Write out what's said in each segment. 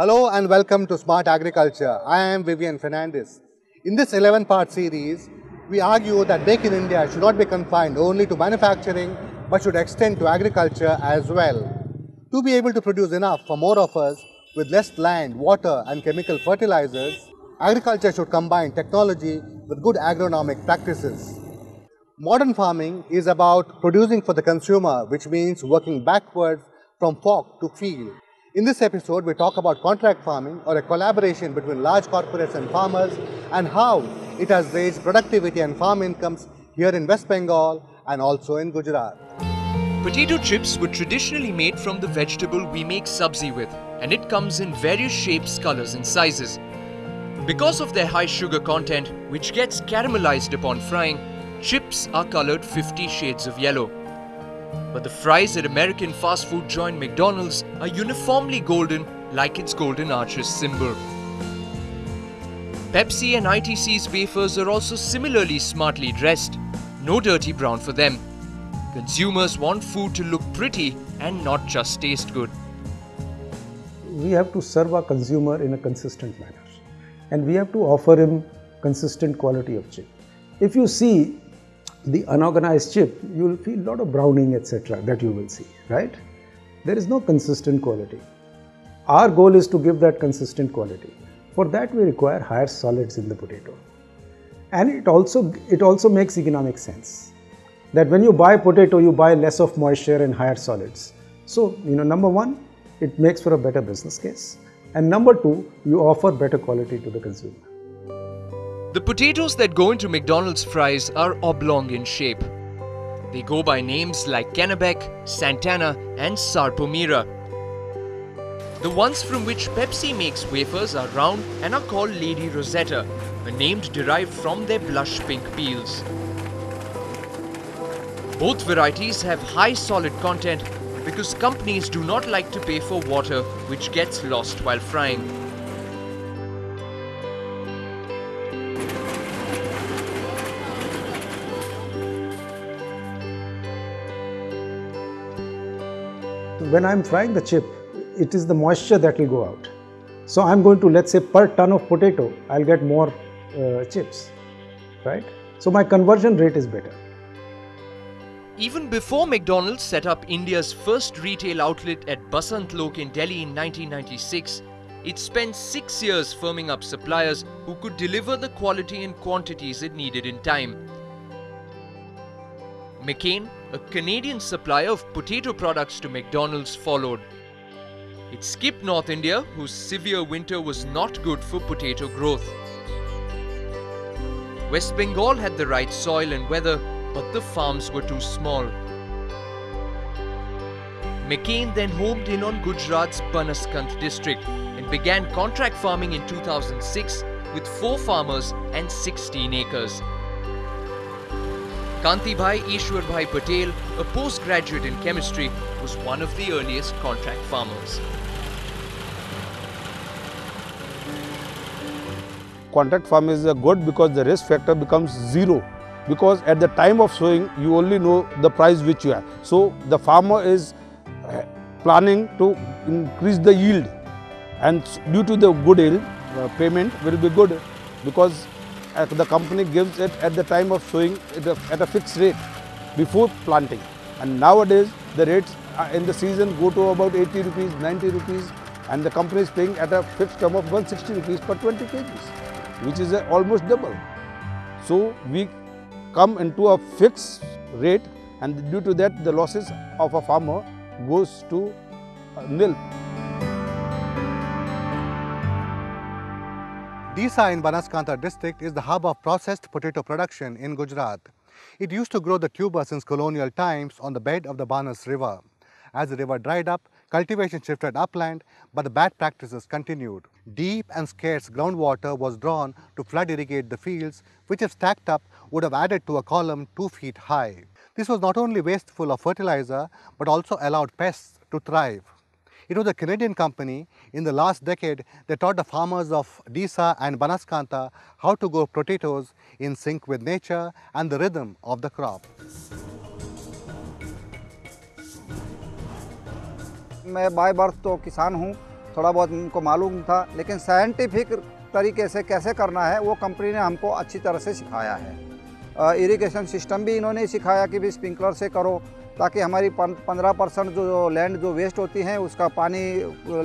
Hello and welcome to Smart Agriculture. I am Vivian Fernandez. In this 11-part series, we argue that Make in India should not be confined only to manufacturing but should extend to agriculture as well. To be able to produce enough for more of us with less land, water and chemical fertilizers, agriculture should combine technology with good agronomic practices. Modern farming is about producing for the consumer, which means working backwards from fork to field. In this episode, we talk about contract farming, or a collaboration between large corporates and farmers, and how it has raised productivity and farm incomes here in West Bengal and also in Gujarat. Potato chips were traditionally made from the vegetable we make sabzi with, and it comes in various shapes, colors and sizes. Because of their high sugar content, which gets caramelized upon frying, chips are colored 50 shades of yellow. But the fries at American fast food joint McDonald's are uniformly golden, like its Golden Arches symbol. Pepsi and ITC's wafers are also similarly smartly dressed. No dirty brown for them. Consumers want food to look pretty and not just taste good. We have to serve our consumer in a consistent manner, and we have to offer him consistent quality of chip. If you see the unorganized chip, you will feel a lot of browning, etc. that you will see, right? There is no consistent quality. Our goal is to give that consistent quality. For that, we require higher solids in the potato. And it also makes economic sense that when you buy potato, you buy less of moisture and higher solids. So, number one, it makes for a better business case. And number two, you offer better quality to the consumer. The potatoes that go into McDonald's fries are oblong in shape. They go by names like Kennebec, Santana and Sarpomira. The ones from which Pepsi makes wafers are round and are called Lady Rosetta, a name derived from their blush pink peels. Both varieties have high solid content because companies do not like to pay for water which gets lost while frying. When I'm frying the chip, it is the moisture that will go out. So I'm going to, let's say, per ton of potato, I'll get more chips, right? So my conversion rate is better. Even before McDonald's set up India's first retail outlet at Basant Lok in Delhi in 1996, it spent 6 years firming up suppliers who could deliver the quality and quantities it needed in time. McCain, a Canadian supplier of potato products to McDonald's, followed. It skipped North India, whose severe winter was not good for potato growth. West Bengal had the right soil and weather, but the farms were too small. McCain then homed in on Gujarat's Banaskant district and began contract farming in 2006 with 4 farmers and 16 acres. Kantibhai Ishwarbhai Patel, a postgraduate in chemistry, was one of the earliest contract farmers. Contract farm is good because the risk factor becomes zero, because at the time of sowing you only know the price which you have. So the farmer is planning to increase the yield, and due to the good yield, payment will be good because the company gives it at the time of sowing at a fixed rate before planting. And nowadays the rates in the season go to about 80 rupees, 90 rupees, and the company is paying at a fixed term of 160 rupees per 20 kgs, which is almost double. So we come into a fixed rate, and due to that the losses of a farmer goes to nil. Disa in Banaskantha district is the hub of processed potato production in Gujarat. It used to grow the tuber since colonial times on the bed of the Banas river. As the river dried up, cultivation shifted upland, but the bad practices continued. Deep and scarce groundwater was drawn to flood irrigate the fields, which if stacked up would have added to a column 2 feet high. This was not only wasteful of fertilizer, but also allowed pests to thrive. It was a Canadian company. In the last decade, they taught the farmers of Disa and Banaskantha how to grow potatoes in sync with nature and the rhythm of the crop. मैं by birth तो किसान हूँ थोड़ा बहुत उनको मालूम था, लेकिन साइंटिफिक तरीके से कैसे करना है वो कंपनी ने हमको अच्छी तरह से सिखाया है। इरिगेशन सिस्टम भी इन्होंने सिखाया कि भी स्प्रिंकलर से करो, ताकि हमारी 15% जो लैंड जो वेस्ट होती है उसका पानी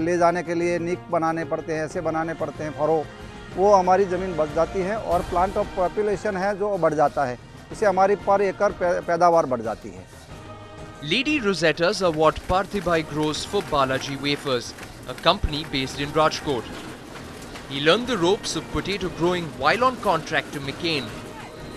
ले जाने के लिए नीक बनाने पड़ते हैं, ऐसे बनाने पड़ते हैं फरो, वो हमारी ज़मीन बच जाती है और प्लांट ऑफ पॉपुलेशन है जो बढ़ जाता है, इससे हमारी पर एकड़ पैदावार बढ़ जाती है। Lady Rosettas are what Parthibai grows for Balaji Wafers, a company based in Rajkot. He learned the ropes of potato growing while on contract to McCain.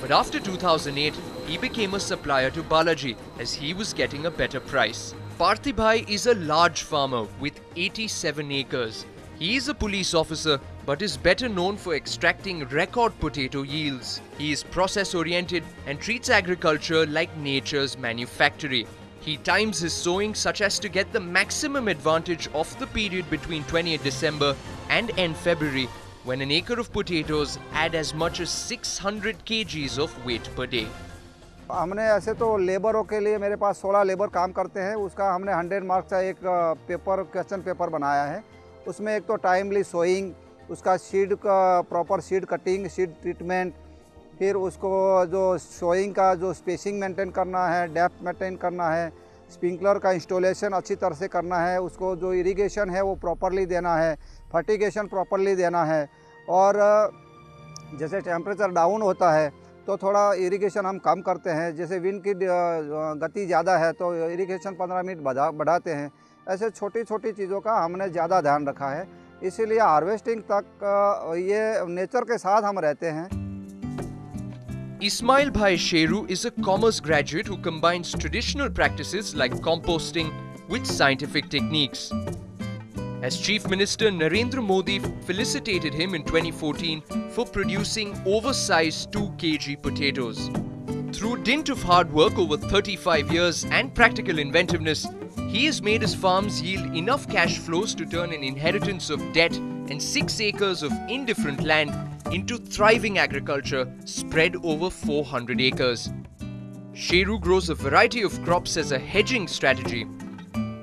But after 2008, he became a supplier to Balaji as he was getting a better price. Parthibai is a large farmer with 87 acres. He is a police officer but is better known for extracting record potato yields. He is process oriented and treats agriculture like nature's manufactory. He times his sowing such as to get the maximum advantage of the period between 28 December and end February, when an acre of potatoes add as much as 600 kgs of weight per day. हमने ऐसे तो लेबरों के लिए मेरे पास 16 labour काम करते हैं, उसका हमने 100 मार्क्स का एक पेपर क्वेश्चन पेपर बनाया है। उसमें एक तो टाइमली सोइंग, उसका सीड का proper seed cutting, seed treatment, फिर उसको जो सोइंग का जो स्पेसिंग मेंटेन करना है, डेप्थ मेंटेन करना है, स्प्रिंकलर का इंस्टॉलेशन अच्छी तरह से करना है, उसको जो इरिगेशन है वो प्रॉपरली देना है, फर्टिगेशन प्रॉपरली देना है, और जैसे टेम्परेचर डाउन होता है तो थोड़ा इरिगेशन हम कम करते हैं, जैसे विंड की गति ज़्यादा है तो इरिगेशन 15 मिनट बढ़ाते हैं। ऐसे छोटी छोटी चीज़ों का हमने ज़्यादा ध्यान रखा है, इसीलिए हार्वेस्टिंग तक ये नेचर के साथ हम रहते हैं। Ismail Bhai Sheru is a commerce graduate who combines traditional practices like composting with scientific techniques. As Chief Minister Narendra Modi felicitated him in 2014 for producing oversized 2 kg potatoes. Through dint of hard work over 35 years and practical inventiveness, he has made his farms yield enough cash flows to turn an inheritance of debt and 6 acres of indifferent land into thriving agriculture spread over 400 acres. Sheru grows a variety of crops as a hedging strategy.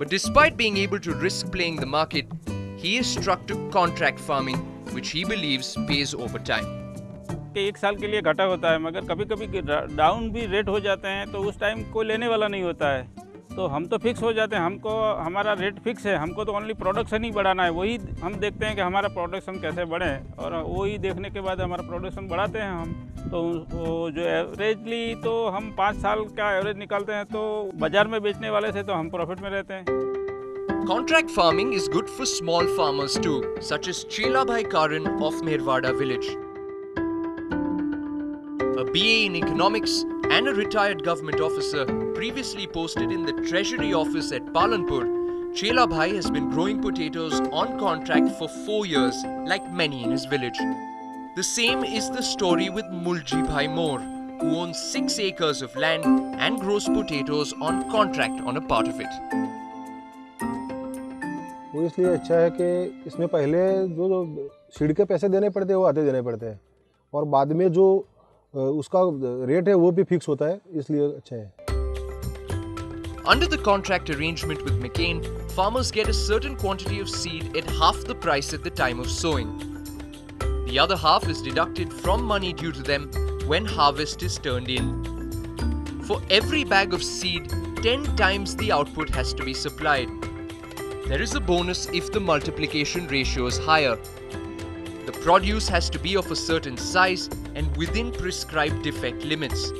But despite being able to risk playing the market, he is struck to contract farming, which he believes pays over time. कि 1 साल के लिए घाटा होता है, मगर कभी कभी डाउन भी रेट हो जाते हैं तो उस टाइम कोई लेने वाला नहीं होता है, तो हम तो फिक्स हो जाते हैं, हमको हमारा रेट फिक्स है, हमको तो ओनली प्रोडक्शन ही बढ़ाना है, वही हम देखते हैं कि हमारा प्रोडक्शन कैसे बढ़े, और वही देखने के बाद हमारा प्रोडक्शन बढ़ाते हैं हम। तो जो एवरेजली तो हम 5 साल का एवरेज निकालते हैं, तो बाजार में बेचने वाले से तो हम प्रॉफिट में रहते हैं। Contract farming is good for small farmers too, such as Chelabhai Karan of Merwada village. A BA in economics and a retired government officer previously posted in the Treasury office at Palanpur, Chelabhai has been growing potatoes on contract for 4 years, like many in his village. The same is the story with Mulji Bhai Moore, who owns 6 acres of land and grows potatoes on contract on a part of it. वो इसलिए अच्छा है कि इसमें पहले जो seed के पैसे देने पड़ते हैं वो आधे देने पड़ते हैं, और बाद में जो उसका रेट है वो भी फिक्स होता है, इसलिए अच्छा है। Under the contract arrangement with McCain, farmers get a certain quantity of seed at half the price at the time of sowing. The other half is deducted from money due to them when harvest is turned in. For every bag of seed, 10 times the output has to be supplied. There is a bonus if the multiplication ratio is higher. The produce has to be of a certain size and within prescribed defect limits.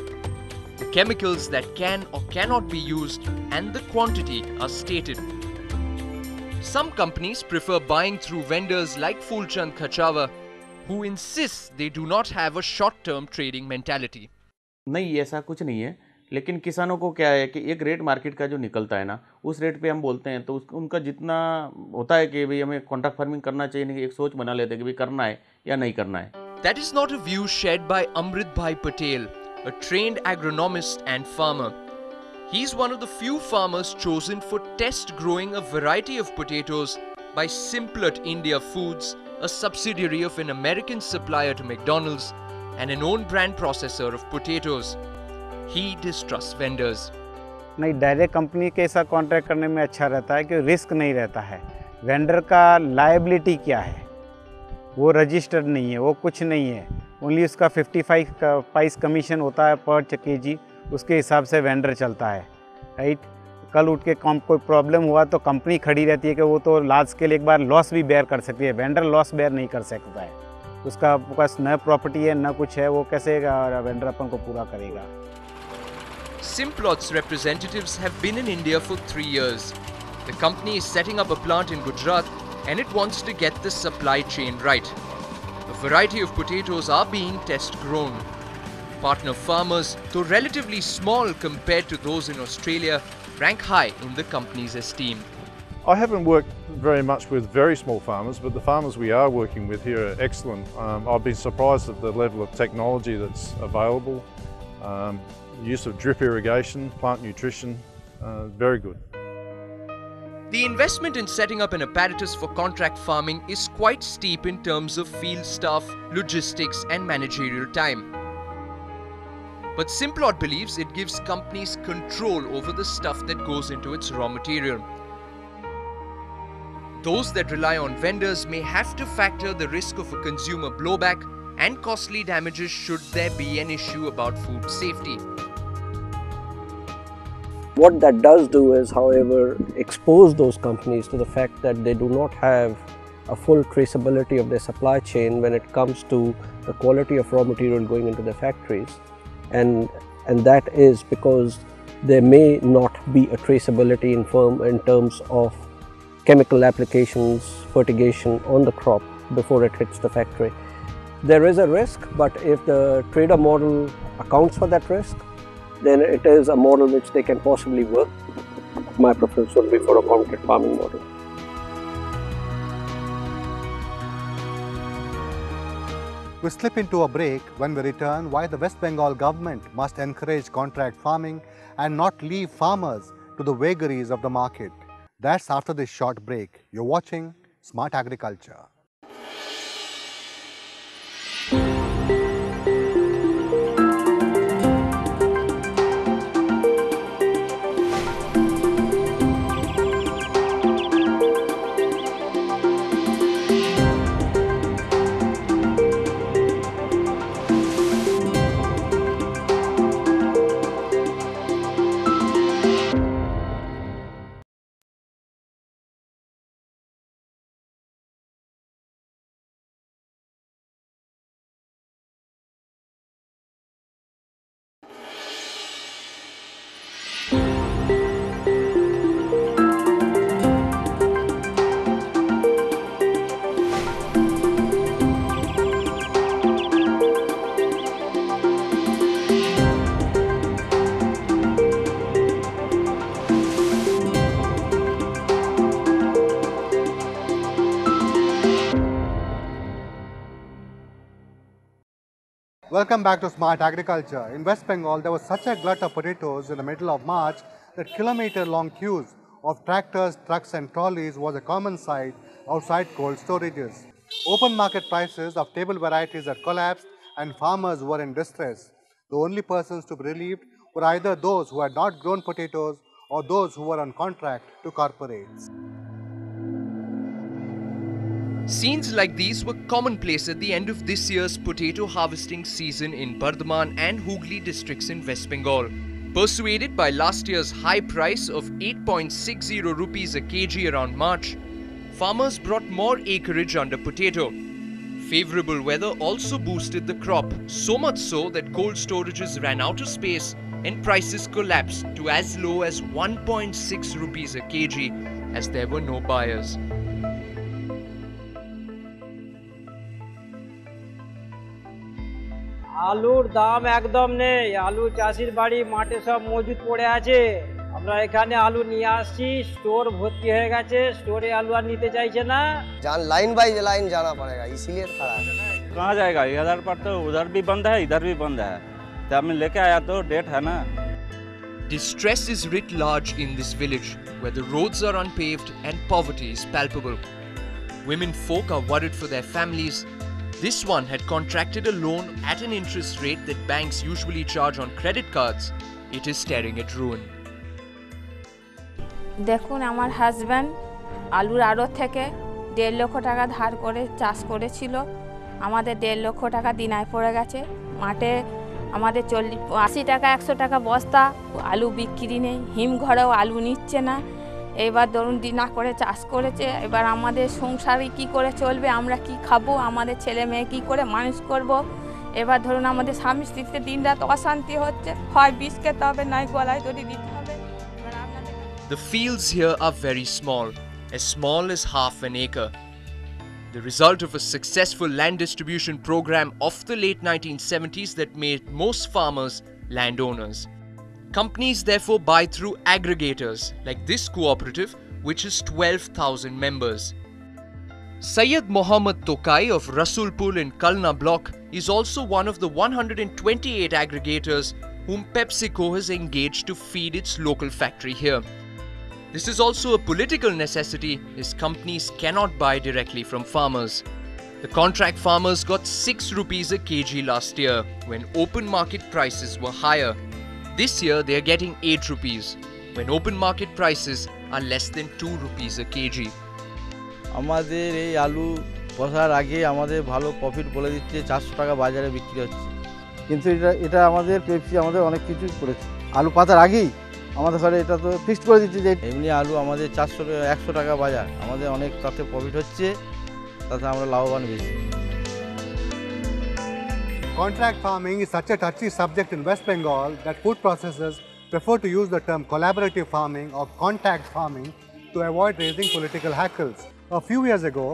The chemicals that can or cannot be used and the quantity are stated. Some companies prefer buying through vendors like Fulchand Khachawa, who insists they do not have a short-term trading mentality. नहीं, ऐसा कुछ नहीं है, लेकिन किसानों को क्या है कि एक रेट मार्केट का जो निकलता है ना, उस रेट पे हम बोलते हैं, तो उनका जितना होता है कि भाई हमें कॉन्ट्रैक्ट फार्मिंग करना चाहिए, नहीं एक सोच बना लेते हैं कि भाई करना है या नहीं करना है। That is not a view shared by Amrit Bhai Patel, a trained agronomist and farmer. He is one of the few farmers chosen for test growing a variety of potatoes by Simplet India Foods, a subsidiary of an American supplier to McDonald's and an own brand processor of potatoes. He distrusts vendors. नहीं, direct company के साथ contract करने में अच्छा रहता है कि risk नहीं रहता है, वेंडर का लायबिलिटी क्या है, वो रजिस्टर्ड नहीं है, वो कुछ नहीं है, ओनली उसका 55 का प्राइस कमीशन होता है पर केजी, उसके हिसाब से वेंडर चलता है, राइट। कल उठ के कोई प्रॉब्लम हुआ तो कंपनी खड़ी रहती है कि वो तो लार्ज स्केल एक बार लॉस भी बेयर कर सकती है, वेंडर लॉस बेयर नहीं कर सकता है, उसका पास न प्रॉपर्टी है न कुछ है, वो कैसे वेंडर अपन को पूरा करेगा। Simplot's representatives have been in India for 3 years. The company is setting up a plant in Gujarat and it wants to get the supply chain right. A variety of potatoes are being test grown. Partner farmers, though relatively small compared to those in Australia, rank high in the company's esteem. I haven't worked very much with very small farmers, but the farmers we are working with here are excellent. I've been surprised at the level of technology that's available. Use of drip irrigation, plant nutrition, very good. The investment in setting up an apparatus for contract farming is quite steep in terms of field staff, logistics and managerial time. But Simplot believes it gives companies control over the stuff that goes into its raw material. Those that rely on vendors may have to factor the risk of a consumer blowback and costly damages should there be an issue about food safety. What that does do is, however, expose those companies to the fact that they do not have a full traceability of their supply chain when it comes to the quality of raw material going into their factories, and that is because there may not be a traceability in terms of chemical applications, fertigation on the crop before it hits the factory. There is a risk, but if the trader model accounts for that risk, then it is a model which they can possibly work. My preference would be for a contract farming model. We slip into a break. When we return, why the West Bengal government must encourage contract farming and not leave farmers to the vagaries of the market. That's after this short break. You're watching Smart Agriculture. Welcome back to Smart Agriculture. In West Bengal, there was such a glut of potatoes in the middle of March that kilometer-long queues of tractors, trucks and trolleys was a common sight outside cold storages. Open market prices of table varieties had collapsed and farmers were in distress. The only persons to be relieved were either those who had not grown potatoes or those who were on contract to corporates. Scenes like these were commonplace at the end of this year's potato harvesting season in Bardhaman and Hooghly districts in West Bengal. Persuaded by last year's high price of 8.60 rupees a kg around March, farmers brought more acreage under potato. Favorable weather also boosted the crop, so much so that cold storages ran out of space and prices collapsed to as low as 1.6 rupees a kg as there were no buyers. আলুর দাম একদম নেই, আলু চাষির বাড়ি মাঠে সব মজুদ পড়ে আছে। আমরা এখানে আলু নিয়ে আসছি, স্টোর ভর্তি হয়ে গেছে, স্টোরে আলু আর নিতে চাইছে না। जान लाइन बाय लाइन जाना पड़ेगा, इसीलिए खड़ा है। कहाँ जाएगा, इधर पर तो उधर भी बंद है, इधर भी बंद है, तब मैं लेके आया तो डेट है ना। Distress is writ large in this village, where the roads are unpaved and poverty is palpable. Women folk are worried for their families. This one had contracted a loan at an interest rate that banks usually charge on credit cards. It is staring at ruin. দেখুন আমার husband আলুর আড়ত থেকে 1.5 লক্ষ টাকা ধার করে চাষ করেছিল। আমাদের 1.5 লক্ষ টাকা দিনায় পড়ে গেছে। মাঠে আমাদের 80 টাকা 100 টাকা বস্তা আলু বিক্রি নেই, হিমঘরেও আলু নিচ্ছে না। এবার ধরুন দিনা করে চাষ করেছে, এবার আমাদের সংসারে কি করে চলবে, আমরা কি খাবো, আমাদের ছেলে মেয়ে কি করে মানুষ করব। এবার ধরুন আমাদের স্বামী স্ত্রীতে দিনরাত অশান্তি হচ্ছে, হয় বিষ খেতে হবে নয় গলায় দড়ি দিতে হবে। The fields here are very small as half an acre. The result of a successful land distribution program of the late 1970s that made most farmers landowners. Companies therefore buy through aggregators like this cooperative, which has 12,000 members. Syed Mohammad Tokai of Rasulpur in Kalna block is also one of the 128 aggregators whom PepsiCo has engaged to feed its local factory here. This is also a political necessity as companies cannot buy directly from farmers. The contract farmers got 6 rupees a kg last year when open market prices were higher. This year they are getting 8 rupees when open market prices are less than 2 rupees a kg. আমাদের এই আলু বসার আগে আমাদের ভালো profit বলে দিচ্ছে 400 টাকা বাজারে বিক্রি হচ্ছে, কিন্তু এটা আমাদের পেপসি আমাদের অনেক কিছুই করেছে। আলু পাতার আগেই আমাদের ঘরে এটা তো ফিক্সড করে দিচ্ছে যে এমনি আলু আমাদের 100 টাকা বাজার, আমাদের অনেক তাতে প্রফিট হচ্ছে, তাতে আমরা লাভবান বেশি। Contract farming is such a touchy subject in West Bengal that food processors prefer to use the term collaborative farming or contact farming to avoid raising political hackles. A few years ago,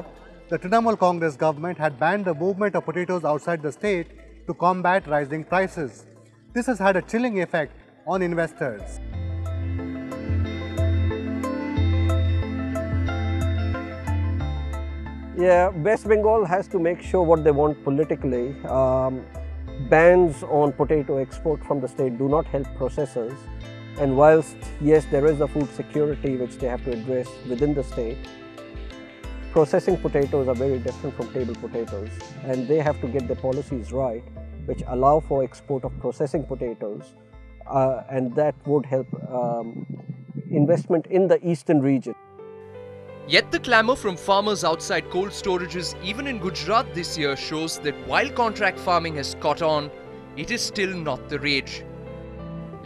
the Trinamool Congress government had banned the movement of potatoes outside the state to combat rising prices. This has had a chilling effect on investors. Yeah, West Bengal has to make sure what they want politically. Bans on potato export from the state do not help processors. And whilst, yes, there is a food security which they have to address within the state, processing potatoes are very different from table potatoes. And they have to get the policies right, which allow for export of processing potatoes. And that would help investment in the eastern region. Yet the clamour from farmers outside cold storages even in Gujarat this year shows that while contract farming has caught on, it is still not the rage.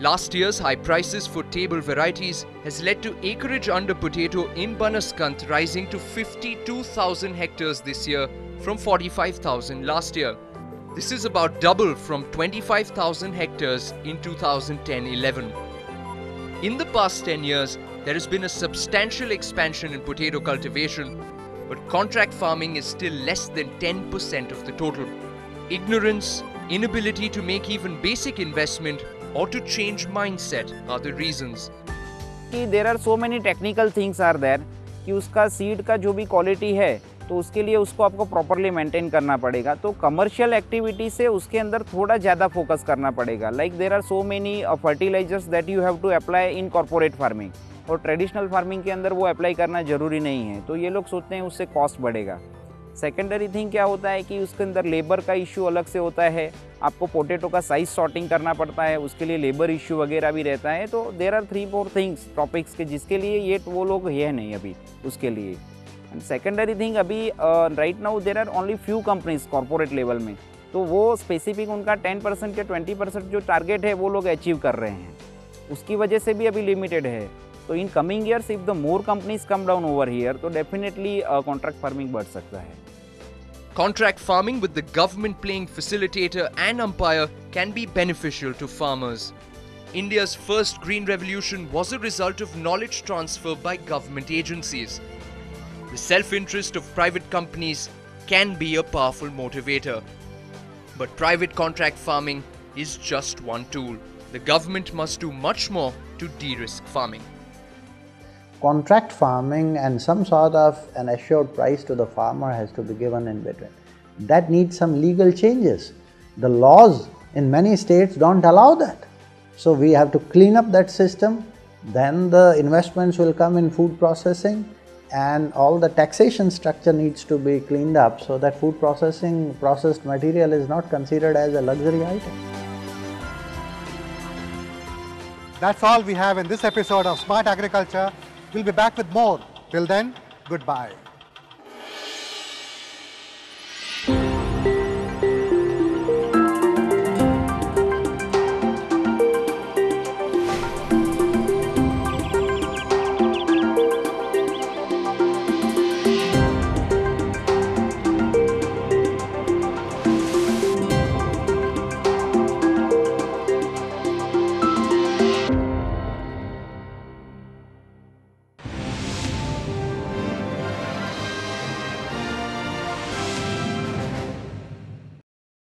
Last year's high prices for table varieties has led to acreage under potato in Banaskant rising to 52,000 hectares this year from 45,000 last year. This is about double from 25,000 hectares in 2010-11. In the past 10 years, there has been a substantial expansion in potato cultivation, but contract farming is still less than 10% of the total. Ignorance, inability to make even basic investment or to change mindset are the reasons. There are so many technical things are there कि उसका seed का जो भी quality है तो उसके लिए उसको आपको प्रॉपरली मेंटेन करना पड़ेगा। तो कमर्शियल एक्टिविटी से उसके अंदर थोड़ा ज़्यादा फोकस करना पड़ेगा। Like there are so many fertilisers that you have to apply in corporate farming, और ट्रेडिशनल फार्मिंग के अंदर वो अप्लाई करना ज़रूरी नहीं है। तो ये लोग सोचते हैं उससे कॉस्ट बढ़ेगा। सेकेंडरी थिंग क्या होता है कि उसके अंदर लेबर का इशू अलग से होता है, आपको पोटैटो का साइज़ सॉर्टिंग करना पड़ता है, उसके लिए लेबर इशू वगैरह भी रहता है। तो देर आर 3-4 थिंग्स टॉपिक्स के जिसके लिए ये वो लोग है नहीं अभी उसके लिए। एंड सेकेंडरी थिंग अभी right now there are only few companies corporate level में, तो वो स्पेसिफिक उनका 10% या 20% जो टारगेट है वो लोग अचीव कर रहे हैं, उसकी वजह से भी अभी लिमिटेड है। तो in coming years if the more companies come down over here तो डेफिनेटली कॉन्ट्रैक्ट फार्मिंग बढ़ सकता है। Contract farming with the government playing facilitator and umpire can be beneficial to farmers. India's first green revolution was a result of knowledge transfer by government agencies. The self-interest of private companies can be a powerful motivator. But private contract farming is just one tool. The government must do much more to de-risk farming. Contract farming and some sort of an assured price to the farmer has to be given in between. That needs some legal changes. The laws in many states don't allow that. So we have to clean up that system, then the investments will come in food processing, and all the taxation structure needs to be cleaned up so that processed material is not considered as a luxury item. That's all we have in this episode of Smart Agriculture. We'll be back with more. Till then, Goodbye.